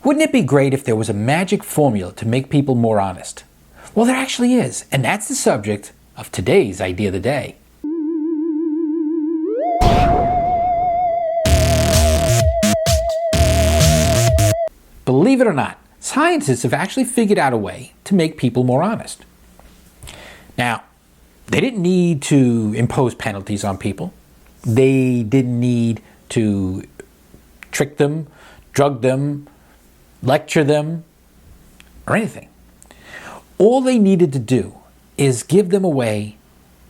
Wouldn't it be great if there was a magic formula to make people more honest? Well, there actually is, and that's the subject of today's Idea of the Day. Believe it or not, scientists have actually figured out a way to make people more honest. Now, they didn't need to impose penalties on people. They didn't need to trick them, drug them, lecture them, or anything. All they needed to do is give them a way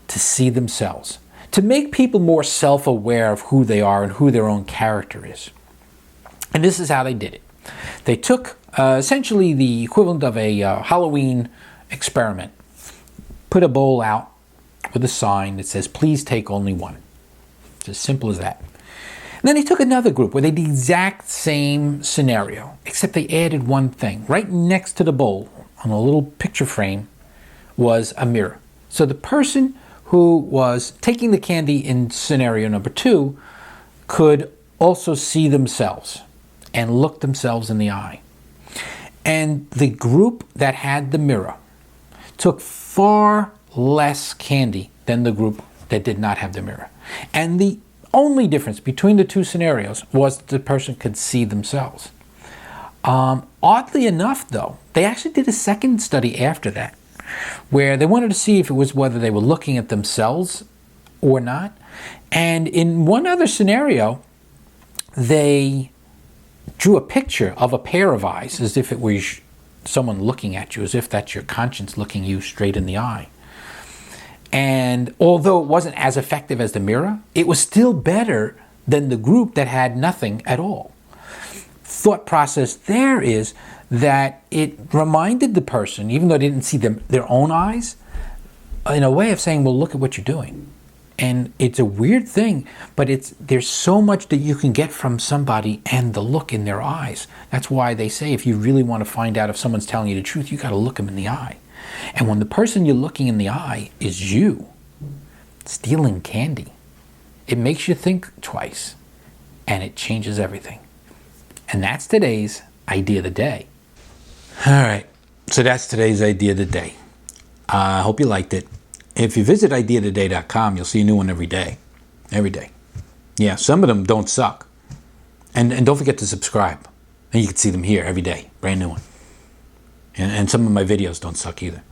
to see themselves, to make people more self-aware of who they are and who their own character is. And this is how they did it. They took essentially the equivalent of a Halloween experiment, put a bowl out with a sign that says, "Please take only one." It's as simple as that. And then they took another group where they did the exact same scenario, except they added one thing. Right next to the bowl, on a little picture frame, was a mirror. So the person who was taking the candy in scenario number 2 could also see themselves and look themselves in the eye. And the group that had the mirror took far less candy than the group that did not have the mirror. And the only difference between the two scenarios was that the person could see themselves. Oddly enough, though, they actually did a second study after that, where they wanted to see if it was whether they were looking at themselves or not. And in one other scenario, they drew a picture of a pair of eyes as if it was someone looking at you, as if that's your conscience looking you straight in the eye. And although it wasn't as effective as the mirror, it was still better than the group that had nothing at all. Thought process there is that it reminded the person, even though they didn't see their own eyes, in a way of saying, well, look at what you're doing. And it's a weird thing, but there's so much that you can get from somebody and the look in their eyes. That's why they say if you really want to find out if someone's telling you the truth, you got to look them in the eye. And when the person you're looking in the eye is you stealing candy, it makes you think twice, and it changes everything. And that's today's Idea of the Day. All right, so that's today's Idea of the Day. I hope you liked it. If you visit ideaoftheday.com, you'll see a new one every day. Every day. Yeah, some of them don't suck. And don't forget to subscribe. And you can see them here every day. Brand new one. And some of my videos don't suck either.